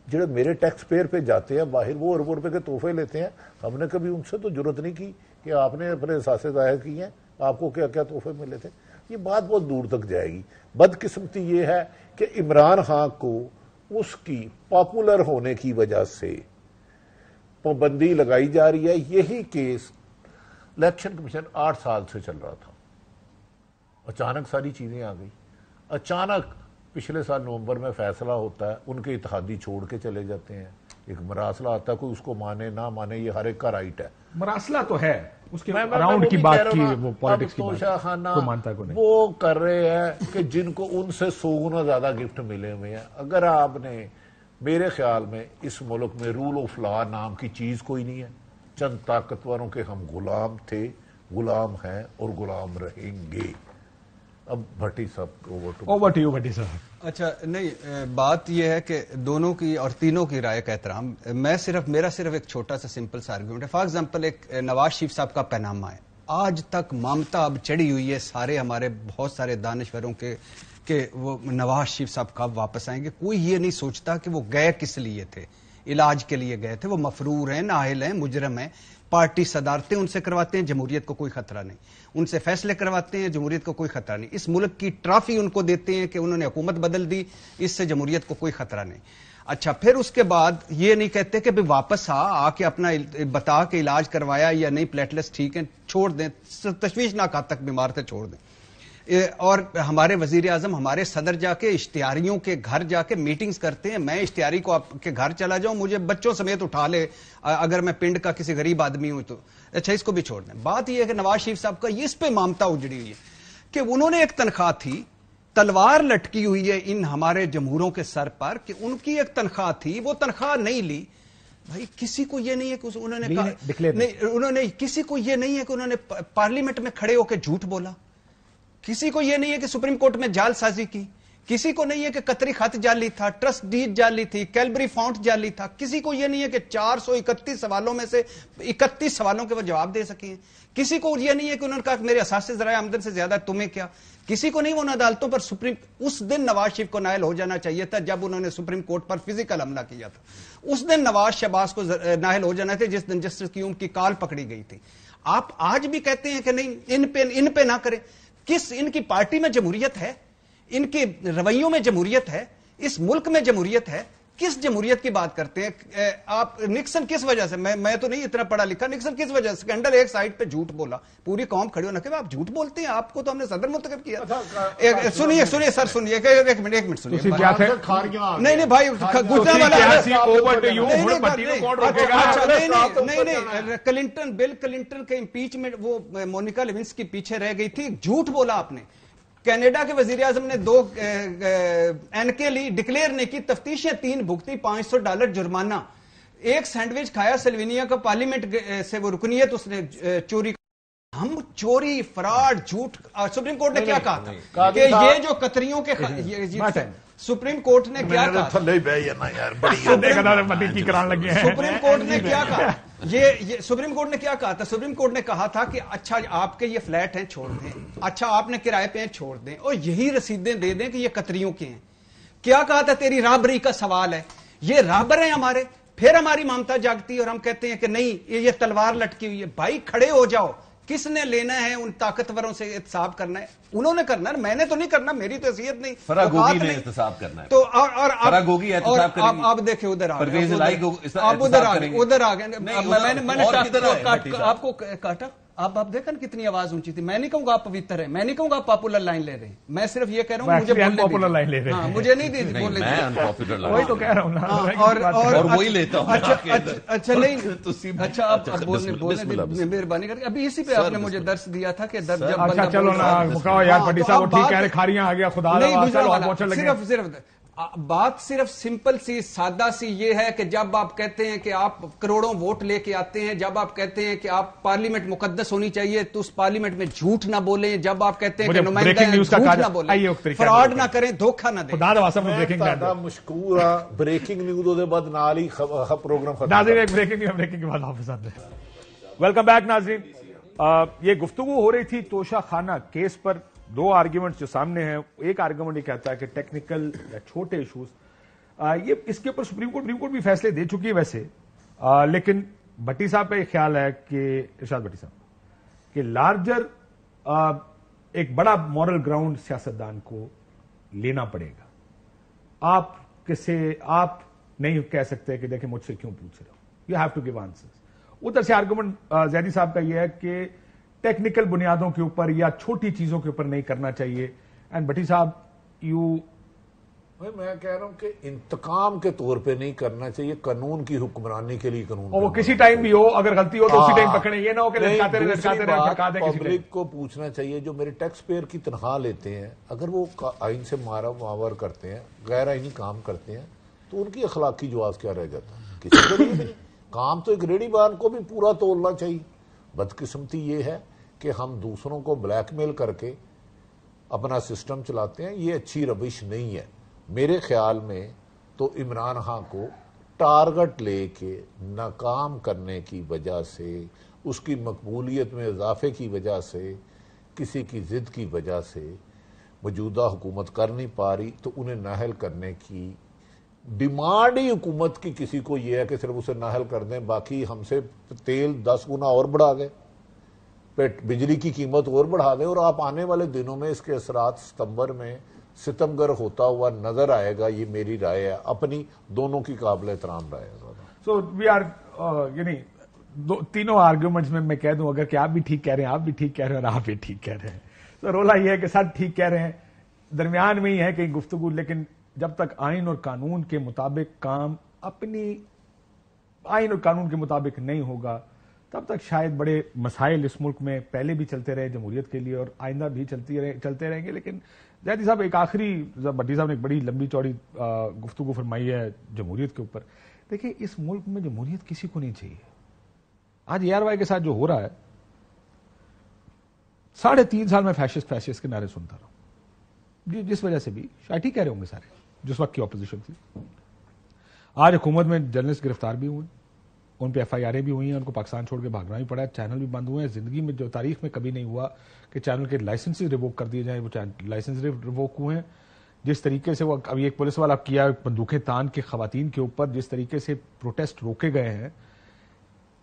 جڑے میرے ٹیکس پیئر پہ جاتے ہیں باہر وہ اربوں روپے کے تحفے لیتے ہیں, ہم نے کبھی ان سے تو جرت نہیں کی کہ آپ نے اپنے اثاثے ظاہر کیے ہیں, آپ کو کیا کیا تحفے ملے تھے. یہ بات بہت دور تک جائے گی. بدقسمتی یہ ہے کہ عمران خان کو اس کی پاپولر ہونے کی وجہ سے پابندی لگائی جا رہی ہے. یہی کیس الیکشن کمیشن 8 سال سے چل رہا تھا, اچانک ساری چیزیں آ گئی. اچانک پچھلے سال نومبر میں فیصلہ ہوتا ہے, ان کے اتحادی چھوڑ کے چلے جاتے ہیں. ایک مراسلہ آتا ہے, کوئی اس کو مانے نہ مانے یہ ہر ایک کا رائٹ ہے. مراسلہ تو ہے, اس کے میں اراؤنڈ کی بات کی, وہ اب پالیٹکس کی توشہ بات خانہ کو مانتا کو نہیں. وہ کر رہے ہیں کہ جن کو ان سے 100 گنا زیادہ گفٹ ملے ہوئے ہیں. اگر آپ نے, میرے خیال میں اس ملک میں رول آف لا نام کی چیز کوئی نہیں ہے. چند طاقتوروں کے ہم غلام تھے, غلام ہیں اور غلام رہیں گے. اب بھٹی صاحب اوور ٹو یو بھٹی صاحب. اچھا نہیں, بات یہ ہے کہ دونوں کی اور تینوں کی رائے کا احترام. میرا صرف ایک چھوٹا سا سمپل سا آرگومنٹ ہے. فار ایگزامپل ایک نواز شریف صاحب کا پینامہ ہے, آج تک ممتا اب چڑھی ہوئی ہے سارے ہمارے بہت سارے دانشوروں کے کہ وہ نواز شریف صاحب کب واپس آئیں گے. کوئی یہ نہیں سوچتا کہ وہ گئے کس لیے تھے, علاج کے لیے گئے تھے. وہ مفرور ہیں, نااہل ہیں, مجرم ہیں. پارٹی صدارتیں ان سے کرواتے ہیں, جمہوریت کو کوئی خطرہ نہیں. ان سے فیصلے کرواتے ہیں, جمہوریت کو کوئی خطرہ نہیں. اس ملک کی ٹرافی ان کو دیتے ہیں کہ انہوں نے حکومت بدل دی, اس سے جمہوریت کو کوئی خطرہ نہیں. اچھا پھر اس کے بعد یہ نہیں کہتے کہ واپس آ کے اپنا بتا کے علاج کروایا یا نہیں, پلیٹلیٹس ٹھیک ہیں, چھوڑ دیں, تشویشناک حد تک بیمار تھے, چھوڑ دیں. اور ہمارے وزیر اعظم, ہمارے صدر جا کے اشتہاریوں کے گھر جا کے میٹنگز کرتے ہیں. میں اشتہاری کو آپ کے گھر چلا جاؤں, مجھے بچوں سمیت اٹھا لے اگر میں پنڈ کا کسی غریب آدمی ہوں تو. اچھا اس کو بھی چھوڑ دیں. بات یہ ہے کہ نواز شریف صاحب کا اس پہ مامتا اجڑی ہوئی ہے کہ انہوں نے ایک تنخواہ تھی, تلوار لٹکی ہوئی ہے ان ہمارے جمہوروں کے سر پر کہ ان کی ایک تنخواہ تھی, وہ تنخواہ نہیں لی. بھائی کسی کو یہ نہیں ہے کہ انہوں نے کسی کو یہ نہیں ہے کہ انہوں نے پارلیمنٹ میں کھڑے ہو کے جھوٹ بولا. کسی کو یہ نہیں ہے کہ سپریم کورٹ میں جعل سازی کی. کسی کو نہیں ہے کہ قطری خط جعلی تھا, ٹرسٹ ڈیڈ جعلی تھی, کیلبری فونٹ جعلی تھا. کسی کو یہ نہیں ہے کہ 431 سوالوں میں سے 31 سوالوں کے وہ جواب دے سکے ہیں. کسی کو یہ نہیں ہے کہ انہوں نے کہا کہ میرے اثاثے ذرائع آمدن سے زیادہ تمہیں کیا. کسی کو نہیں, وہ عدالتوں پر اس دن نواز شریف کو نائل ہو جانا چاہیے تھا جب انہوں نے سپریم کورٹ پر فزیکل حملہ کیا تھا. اس دن نواز شہباز کو نائل ہو جانا تھا جس دن جسٹس کیوم کی کال پکڑی گئی تھی. آپ آج بھی کہتے ہیں کہ نہیں ان پہ نہ کریں. کس ان کی پارٹی میں جمہوریت ہے؟ ان کے رویوں میں جمہوریت ہے؟ اس ملک میں جمہوریت ہے؟ کس جمہوریت کی بات کرتے ہیں آپ؟ نکسن کس وجہ سے, میں تو نہیں اتنا پڑھا لکھا, نکسن کس وجہ سے سکینڈل ایک سائڈ پہ جھوٹ بولا, پوری قوم کھڑی ہونا کہ آپ جھوٹ بولتے ہیں, آپ کو تو ہم نے صدر منتخب کیا. سنیے سر سنیے, ایک منٹ سنیے. نہیں بھائی, گزرنے والا کلنٹن, بل کلنٹن کے امپیچمنٹ, وہ مونیکا لیونسکی پیچھے رہ گئی تھی, جھوٹ بولا آپ نے. کینیڈا کے وزیر اعظم نے 2 NK لی ڈکلیئر نے کی, تفتیشیں 3 بھگتی, $500 جرمانہ. ایک سینڈوچ کھایا سلوینیا کا پارلیمنٹ سے, وہ رکنیت اس نے چوری. ہم چوری, فراڈ, جھوٹ. سپریم کورٹ نے کیا کہا تھا کہ یہ جو قطریوں کے سپریم کورٹ نے کیا کہا, سپریم کورٹ نے کیا کہا, یہ سپریم کورٹ نے کیا کہا تھا؟ سپریم کورٹ نے کہا تھا کہ اچھا آپ کے یہ فلیٹ ہیں چھوڑ دیں, اچھا آپ نے کرائے پہ ہیں چھوڑ دیں, اور یہی رسیدیں دے دیں کہ یہ قطریوں کے ہیں. کیا کہا تھا؟ تیری رابری کا سوال ہے, یہ رابر ہیں ہمارے. پھر ہماری ممتا جاگتی اور ہم کہتے ہیں کہ نہیں یہ تلوار لٹکی ہوئی ہے. بھائی کھڑے ہو جاؤ, کس نے لینا ہے ان طاقتوروں سے احتساب کرنا ہے؟ انہوں نے کرنا ہے, میں نے تو نہیں کرنا, میری تو حیثیت نہیں. فراگوگی نے احتساب کرنا ہے. تو فراگوگی احتساب کریں گے. آپ دیکھیں ادھر آ پرویز الہی کو ادھر آ گئے. میں نے آپ کو کاٹا. آپ دیکھیں کتنی آواز اونچی تھی. میں نہیں کہوں گا آپ پوتر ہیں, میں نہیں کہوں گا آپ پاپولر لائن لے رہے ہیں, میں صرف یہ کہہ رہا ہوں مجھے پاپولر لائن لے رہے ہیں, مجھے نہیں بولنے میں انپاپولر لائن, وہی تو کہہ رہا ہوں اور وہی لیتا ہوں. اچھا نہیں, اچھا آپ بولنے مہربانی کر کے. ابھی اسی پہ آپ نے مجھے درس دیا تھا کہ جب اچھا چلو نا مکاؤ یار, پٹی صاحب ٹھیک کہہ رہے, کھاریاں آ گیا خدا صرف بات صرف سمپل سی سادہ سی یہ ہے کہ جب آپ کہتے ہیں کہ آپ کروڑوں ووٹ لے کے آتے ہیں, جب آپ کہتے ہیں کہ آپ پارلیمنٹ مقدس ہونی چاہیے تو اس پارلیمنٹ میں جھوٹ نہ بولیں, جب آپ کہتے ہیں کہ نمائندہ جھوٹ نہ بولیں, فراڈ نہ کریں, دھوکہ نہ دیں. مشکور بریکنگ نیوز دے بعد نال ہی پروگرام ناظرین, بریکنگ کے بعد حافظ صاحب. ویلکم بیک ناظرین. یہ گفتگو ہو رہی تھی توشہ خانہ کیس پر. 2 آرگیومنٹس جو سامنے ہیں, ایک آرگیومنٹ یہ کہتا ہے کہ ٹیکنیکل یا چھوٹے ایشوز, یہ اس کے اوپر سپریم کورٹ بھی فیصلے دے چکی ہے ویسے, لیکن بھٹی صاحب کا یہ خیال ہے کہ ارشاد بھٹی صاحب کہ لارجر ایک بڑا مورل گراؤنڈ سیاستدان کو لینا پڑے گا. آپ نہیں کہہ سکتے کہ دیکھیں مجھ سے کیوں پوچھ رہے ہو, you have to give answers. ادھر سے آرگومنٹ زیدی صاحب کا یہ ہے کہ ٹیکنیکل بنیادوں کے اوپر یا چھوٹی چیزوں کے اوپر نہیں کرنا چاہیے. اینڈ بھٹی صاحب میں کہہ رہا ہوں کہ انتقام کے طور پہ نہیں کرنا چاہیے, قانون کی حکمرانی کے لیے قانون, اور وہ کسی ٹائم بھی ہو, اگر غلطی ہو تو اسی ٹائم پکڑیں, یہ نہ ہو کہ لٹکاتے رہے. پبلک کو پوچھنا چاہیے جو میرے ٹیکس پیئر کی تنخواہ لیتے ہیں, اگر وہ آئین سے ماور کرتے ہیں, غیر آئینی کام کرتے ہیں, تو ان کی اخلاقی جواز کیا رہ جاتا ہے؟ کسی کو نہیں. کام تو ایک ریڈی بان کو بھی پورا تولنا چاہیے. بدقسمتی یہ ہے کہ ہم دوسروں کو بلیک میل کر کے اپنا سسٹم چلاتے ہیں, یہ اچھی روش نہیں ہے. میرے خیال میں تو عمران خان کو ٹارگٹ لے کے ناکام کرنے کی وجہ سے, اس کی مقبولیت میں اضافے کی وجہ سے, کسی کی ضد کی وجہ سے موجودہ حکومت کر نہیں پا رہی, تو انہیں نااہل کرنے کی ڈیمانڈ ہی حکومت کی کسی کو یہ ہے کہ صرف اسے نااہل کر دیں, باقی ہم سے تیل 10 گنا اور بڑھا دیں, بجلی کی قیمت اور بڑھا دیں, اور آپ آنے والے دنوں میں اس کے اثرات ستمبر میں ستمگر ہوتا ہوا نظر آئے گا. یہ میری رائے ہے, اپنی دونوں کی قابل احترام رائے ہے. سو وی آر یعنی تینوں آرگیومنٹس میں کہہ دوں اگر کہ آپ بھی ٹھیک کہہ رہے ہیں, آپ بھی ٹھیک کہہ رہے ہیں, اور آپ بھی ٹھیک کہہ رہے ہیں. تو رولا یہ ہے کہ سب ٹھیک کہہ رہے ہیں, درمیان میں ہی ہے کہیں گفتگو. لیکن جب تک آئین اور قانون کے مطابق کام اپنی آئین اور قانون کے مطابق نہیں ہوگا, تب تک شاید بڑے مسائل اس ملک میں پہلے بھی چلتے رہے جمہوریت کے لیے, اور آئندہ بھی چلتے رہیں گے. لیکن زیدی صاحب ایک آخری, بھٹی صاحب نے ایک بڑی لمبی چوڑی گفتگو فرمائی ہے جمہوریت کے اوپر. دیکھیں اس ملک میں جمہوریت کسی کو نہیں چاہیے. آج ARY کے ساتھ جو ہو رہا ہے, 3.5 سال میں فیشسٹ کے نعرے سنتا رہا ہوں. जिस वजह से भी शायद ठीक कह रहे होंगे सारे, जिस वक्त की अपोजिशन थी। आज हुकूमत में जर्नलिस्ट गिरफ्तार भी हुए, उन पे FIR भी हुई हैं, उनको पाकिस्तान छोड़ के भागना भी पड़ा, चैनल भी बंद हुए हैं। जिंदगी में जो तारीख में कभी नहीं हुआ कि चैनल के लाइसेंसेस रिवोक कर दिए जाएं, वो लाइसेंस रिवोक हुए हैं। जिस तरीके से वो अभी एक पुलिस वाला किया बंदूकें तान के खवातीन के ऊपर, जिस तरीके से प्रोटेस्ट रोके गए हैं,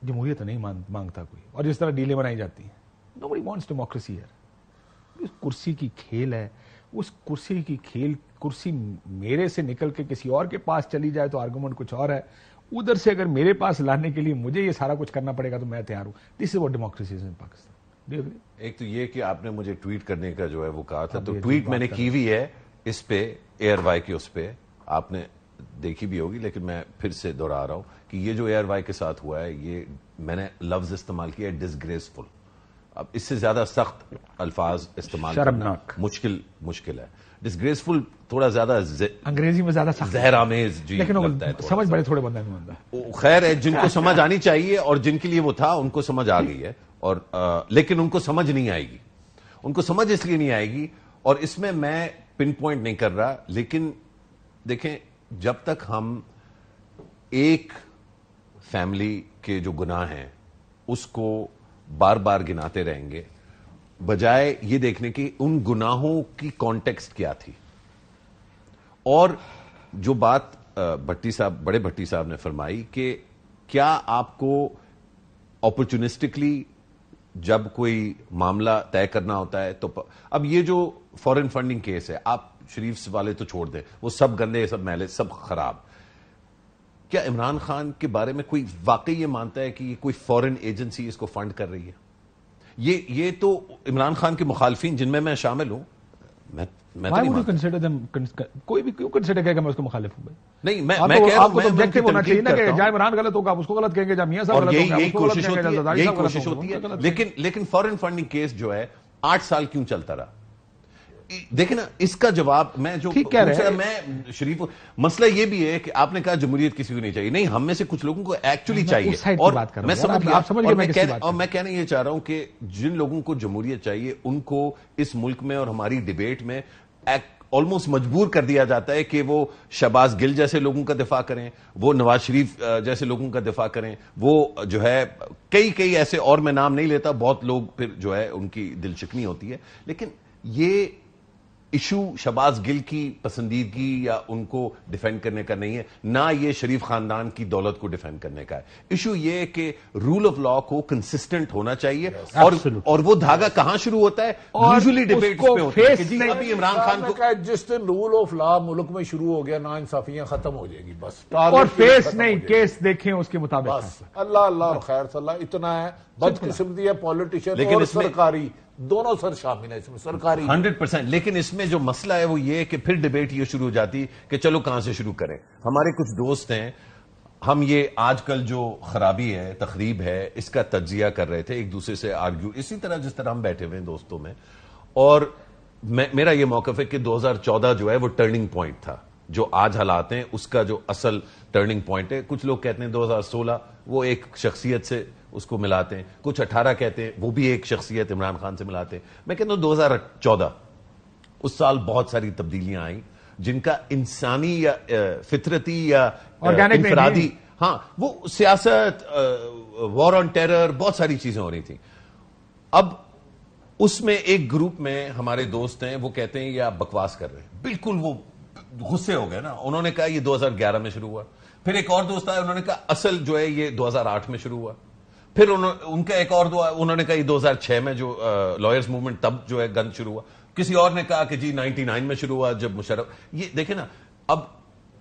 जमहूरियत नहीं मांगता कोई, और जिस तरह डीलें बनाई जाती हैं। नोबडी वांट्स डेमोक्रेसी है। कुर्सी की खेल है, उस कुर्सी की खेल, कुर्सी मेरे से निकल के किसी और के पास चली जाए तो आर्गुमेंट कुछ और है, उधर से अगर मेरे पास लाने के लिए मुझे ये सारा कुछ करना पड़ेगा तो मैं तैयार हूं। This is what democracy is in Pakistan. एक तो ये कि आपने मुझे ट्वीट करने का जो है वो कहा था, तो ट्वीट मैंने की भी है इस पे, AirY के उस पे आपने देखी भी होगी, लेकिन मैं फिर से दोहरा रहा हूं कि ये जो AirY के साथ हुआ है, ये मैंने लफ्ज इस्तेमाल किया है डिसग्रेसफुल। अब इससे ज्यादा सख्त अल्फाज इस्तेमाल करना मुश्किल है। डिसग्रेसफुल थोड़ा ज्यादा अंग्रेजी में ज्यादा सख्त, जहरामेज जी लेकिन लगता है, समझ बड़े थोड़े बंदे में होता है। खैर है, जिनको समझ आनी चाहिए और जिनके लिए वो था उनको समझ आ गई है, और लेकिन उनको समझ नहीं आएगी। उनको समझ इसलिए नहीं आएगी, और इसमें मैं पिन पॉइंट नहीं कर रहा, लेकिन देखें, जब तक हम एक फैमिली के जो गुनाह हैं उसको बार बार गिनाते रहेंगे, बजाय ये देखने की उन गुनाहों की कॉन्टेक्स्ट क्या थी। और जो बात बड़े भट्टी साहब ने फरमाई कि क्या आपको अपॉर्चुनिस्टिकली जब कोई मामला तय करना होता है तो अब ये जो फॉरेन फंडिंग केस है, आप शरीफ वाले तो छोड़ दें, वो सब गंदे, सब मैले, सब खराब। क्या इमरान खान के बारे में कोई वाकई ये मानता है कि ये कोई फॉरेन एजेंसी इसको फंड कर रही है? ये तो इमरान खान के मुखालफिन, जिनमें मैं शामिल हूं, मैं तो नहीं मानता। कोई भी क्यों कंसिडर करेगा मैं उसके मुखालिफ हूं? नहीं, मैं कह रहा हूं, मैं ऑब्जेक्टिव होना चाहिए ना कि जहाँ इमरान गलत होगा आप उसको गलत कहेंगे, जहाँ मियां साहब गलत होगा यही उसको कोशिश गलत कहेंगे, होती है, यही कोशिश होती है। लेकिन फॉरेन फंडिंग केस जो है 8 साल क्यों चलता रहा? देखिए ना, इसका जवाब मैं जो ठीक कह रहे हैं, मैं शरीफ, मसला ये भी है कि आपने कहा जमहूरियत किसी को नहीं चाहिए। नहीं, हम में से कुछ लोगों को एक्चुअली चाहिए, और मैं समझ गया, और मैं कहना ये चाह रहा हूं कि जिन लोगों को जमहूरियत चाहिए उनको इस मुल्क में और हमारी डिबेट में ऑलमोस्ट मजबूर कर दिया जाता है कि वो शहबाज गिल जैसे लोगों का दिफा करें, वो नवाज शरीफ जैसे लोगों का दिफा करें, वो जो है कई ऐसे, और मैं नाम नहीं लेता, बहुत लोग फिर जो है उनकी दिल शिकनी होती है। लेकिन ये इशू शहबाज गिल की पसंदीदगी या उनको डिफेंड करने का नहीं है, ना ये शरीफ खानदान की दौलत को डिफेंड करने का है। इशू ये है कि रूल ऑफ लॉ को कंसिस्टेंट होना चाहिए, और वो धागा कहां शुरू होता है? यूजुअली डिबेट पे होता है कि जी अभी इमरान खान को, जिस दिन रूल ऑफ लॉ मुल्क में शुरू हो गया, ना इंसाफियां खत्म हो जाएगी बस, और फेस नहीं, केस देखें उसके मुताबिक। बस अल्लाह अल्लाह खैर सल्ला, इतना है। बदकिस्मती है पॉलिटिशियन लेकिन और इसमें सरकारी दोनों सर शामिल है इसमें, सरकारी 100%। लेकिन इसमें जो मसला है वो ये कि फिर डिबेट ये शुरू हो जाती कि चलो कहां से शुरू करें। हमारे कुछ दोस्त हैं, हम ये आजकल जो खराबी है, तखरीब है, इसका तज्जिया कर रहे थे, एक दूसरे से आर्ग्यू, इसी तरह जिस तरह हम बैठे हुए हैं दोस्तों में। और मेरा ये मौकफ है कि 2014 जो है वो टर्निंग पॉइंट था। जो आज हालात हैं उसका जो असल टर्निंग पॉइंट है, कुछ लोग कहते हैं 2016, वो एक शख्सियत से उसको मिलाते हैं, कुछ 18 कहते हैं, वो भी एक शख्सियत इमरान खान से मिलाते हैं। मैं कहता हूं 2014 उस साल बहुत सारी तब्दीलियां आई जिनका इंसानी या फितरती या इंफरादी, हाँ, वो सियासत, वॉर ऑन टेरर, बहुत सारी चीजें हो रही थी। अब उसमें एक ग्रुप में हमारे दोस्त हैं, वो कहते हैं ये आप बकवास कर रहे हैं, बिल्कुल वो गुस्से हो गए ना। उन्होंने कहा ये 2011 में शुरू हुआ। फिर एक और दोस्त आया, उन्होंने कहा असल जो है ये 2008 में शुरू हुआ। फिर उनका एक और उन्होंने कहा ये 2006 में जो लॉयर्स मूवमेंट तब जो है गंद शुरू हुआ। किसी और ने कहा कि जी 99 में शुरू हुआ जब मुशर्रफ। ये देखे ना, अब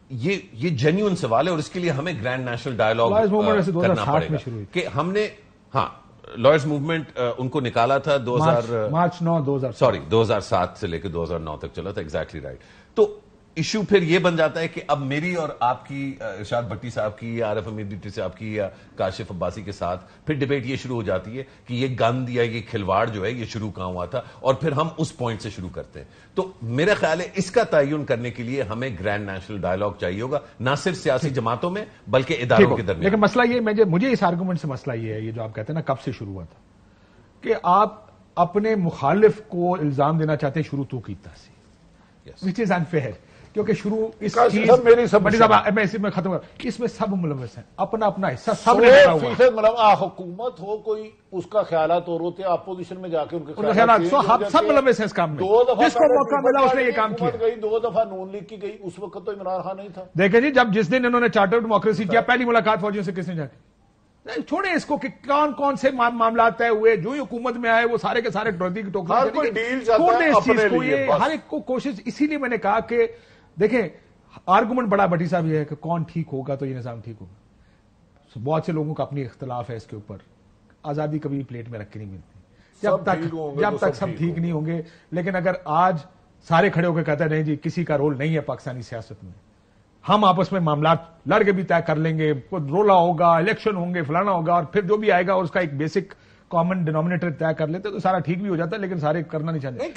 ये जेन्युइन सवाल है और इसके लिए हमें ग्रैंड नेशनल डायलॉग करना पड़ेगा कि हमने, हाँ, लॉयर्स मूवमेंट उनको निकाला था 2007 से लेकर 2009 तक चला था, एग्जैक्टली राइट। तो इश्यू फिर ये बन जाता है कि अब मेरी और आपकी, इरशाद भट्टी साहब की या आरिफ हमीद डिप्टी साहब की या काशिफ अब्बासी के साथ फिर डिबेट ये शुरू हो जाती है कि ये गंद या ये खिलवाड़ जो है ये शुरू कहां हुआ था, और फिर हम उस पॉइंट से शुरू करते हैं। तो मेरा ख्याल है इसका तयन करने के लिए हमें ग्रैंड नेशनल डायलॉग चाहिए होगा, ना सिर्फ सियासी जमातों में बल्कि इदारों के दरमियान। लेकिन मसला ये, मुझे इस आर्गूमेंट से मसला ये है, ये जो आप कहते हैं ना कब से शुरू हुआ था, कि आप अपने मुखालिफ को इल्जाम देना चाहते हैं शुरू तो कीता सी, विच इज अनफेयर, क्योंकि शुरू इस चीज मेरी सब बड़ी साहब मैं इसी में खत्म कर, इसमें सब मुलविस हैं, अपना अपना हिस्सा सब ने डाला हुआ है। मतलब हुकूमत हो कोई उसका ख्यालात और होते हैं, अपोजिशन में जाके उनके ख्यालात सब मुलविस हैं इस काम में, जिसको मौका मिला उसने ये काम किया। गई 2 दफा नून लीग की गई, उस वक्त तो इमरान खान नहीं था। देखे जी, जब जिस दिन इन्होंने चार्टर डेमोक्रेसी किया, पहली मुलाकात फौजियों से किसने जाके, नहीं छोड़े इसको कि कौन कौन से मामला तय हुए, जो ही हुकूमत में आए वो सारे के सारे टोकरी हर कोई डील चाहता छोड़े है इस अपने चीज को, लिए, ये बस। हर एक को कोशिश, इसीलिए मैंने कहा कि देखें आर्गुमेंट बड़ा भट्टी साहब ये है कि कौन ठीक होगा तो ये निजाम ठीक होगा। बहुत से लोगों का अपनी इख्तलाफ है इसके ऊपर, आजादी कभी प्लेट में रख के नहीं मिलती जब तक सब ठीक नहीं होंगे। लेकिन अगर आज सारे खड़े होकर कहते हैं नहीं जी किसी का रोल नहीं है पाकिस्तानी सियासत में, हम आपस में मामला लड़ के भी तय कर लेंगे, रोला होगा, इलेक्शन होंगे, फलाना होगा, और फिर जो भी आएगा उसका एक बेसिक कॉमन डिनोमिनेटर तय कर लेते तो सारा ठीक भी हो जाता है। लेकिन सारे करना नहीं चाहते, नहीं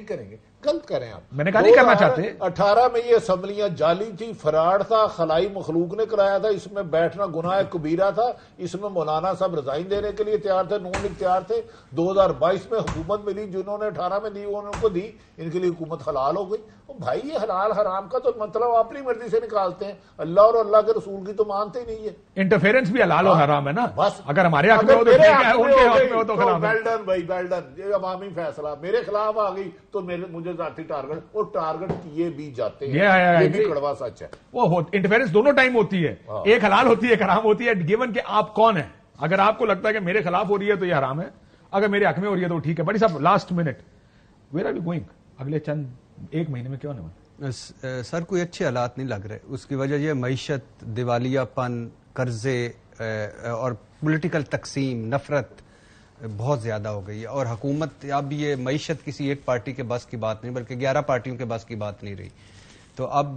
करेंगे, गलत करें आप। मैंने कहा नहीं करना चाहते। 18 में ये असम्बलियां जाली थी, फराड था, खलाई मखलूक ने कराया था, इसमें बैठना गुनाह कबीरा था, इसमें मौलाना साहब रिजाइन देने के लिए तैयार थे, नून लीग तैयार थे। 2022 में हुकूमत मिली, जिन्होंने 18 में दी उनको दी, इनके लिए हुकूमत हलाल हो गई। भाई ये हलाल हराम का तो मतलब अपनी मर्जी से निकालते हैं, अल्लाह और अल्लाह के रसूल की तो मानते ही नहीं है। इंटरफेरेंस भी हलाल और हराम है ना, बस अगर हमारे हक में हो तो ठीक है, उनके हक में हो तो खराब है। वेल डन भाई, वेल डन, ये अवामी फैसला मेरे खिलाफ आ गई तो मुझे जाती टारगेट, और टारगेट किए भी जाते हैं, ये भी कड़वा सच है। वो इंटरफेरेंस दोनों टाइम होती है, एक हलाल होती है, एक हराम होती है, गिवन कि आप कौन है। अगर आपको लगता है कि मेरे खिलाफ हो रही है तो ये हराम है, अगर मेरे हक में हो रही है तो ठीक है। बड़ी साहब last minute, where are we going अगले चंद एक महीने में, क्यों नहीं? सर कोई अच्छे हालात नहीं लग रहे, उसकी वजह यह मईशत, दिवालियापन, कर्जे और पॉलिटिकल तकसीम, नफरत बहुत ज्यादा हो गई है। और हुकूमत अब ये मईशत किसी एक पार्टी के बस की बात नहीं बल्कि 11 पार्टियों के बस की बात नहीं रही। तो अब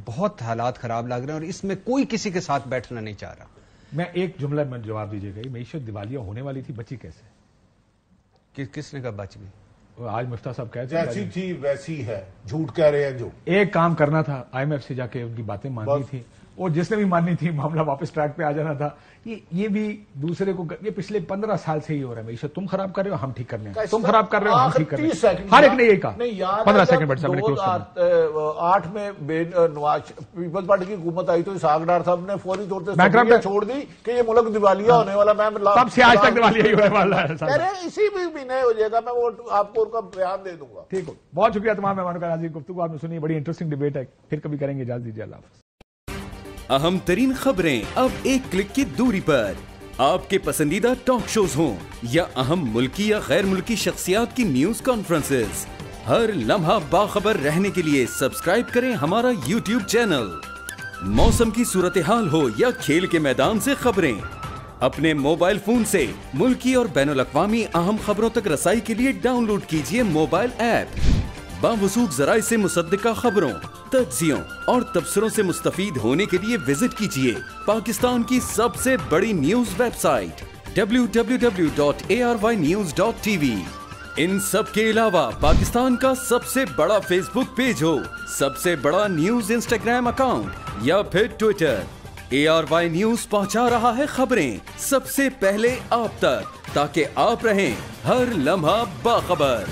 बहुत हालात खराब लग रहे हैं और इसमें कोई किसी के साथ बैठना नहीं चाह रहा। मैं एक जुमला में जवाब दीजिएगा, मईशत दिवालिया होने वाली थी, बची कैसे? किसने कहा बच गई? आज मुफ्ता साहब कहते जैसी थी वैसी है, झूठ कह रहे हैं। जो एक काम करना था, IMF से जाके उनकी बातें माननी थी, और जिसने भी माननी थी मामला वापस ट्रैक पे आ जाना था। ये भी दूसरे को, ये पिछले 15 साल से ही हो रहा है। मईशत तुम खराब कर रहे हो, हम ठीक कर रहे हैं, तुम खराब कर रहे हो, हम ठीक कर रहे हैं। हर एक ने यही कहा। 15 सेकंड बट साहब 8 में नवाज पीपल्स पार्टी की हुकूमत आई तो इसहाक डार साहब ने फौरी तौर पर छोड़ दी कि ये मुल्क दिवालिया होने वाला। मैं तब से आज तक दिवालिया ही होने वाला है। इसी भी महीने हो जाएगा, मैं वो आपको उनका बयान दे दूंगा। ठीक हो, बहुत शुक्रिया तमाम मेहमानों का। आज गुफ्तगू आपने सुनी, बड़ी इंटरेस्टिंग डिबेट है, फिर कभी करेंगे। इजाजत दीजिए, अल्लाह हाफ़िज़। अहम तरीन खबरें अब एक क्लिक की दूरी पर, आपके पसंदीदा टॉक शोज हों या अहम मुल्की या गैर मुल्की शख्सियात की न्यूज कॉन्फ्रेंसेस, हर लम्हा बाखबर रहने के लिए सब्सक्राइब करें हमारा YouTube चैनल। मौसम की सूरत हाल हो या खेल के मैदान से खबरें, अपने मोबाइल फोन से मुल्की और बैनुल अक़वामी अहम खबरों तक रसाई के लिए डाउनलोड कीजिए मोबाइल ऐप। बावसूख ज़राए से मुसद्दिका खबरों, तज्ज़ियों और तबसरों से मुस्तफीद होने के लिए विजिट कीजिए पाकिस्तान की सबसे बड़ी न्यूज वेबसाइट www.arYnews.tv। इन सब के अलावा पाकिस्तान का सबसे बड़ा फेसबुक पेज हो, सबसे बड़ा न्यूज इंस्टाग्राम अकाउंट या फिर ट्विटर, ARY न्यूज पहुंचा रहा है खबरें सबसे पहले आप तक, ताकि आप रहें हर लम्हा बाखबर।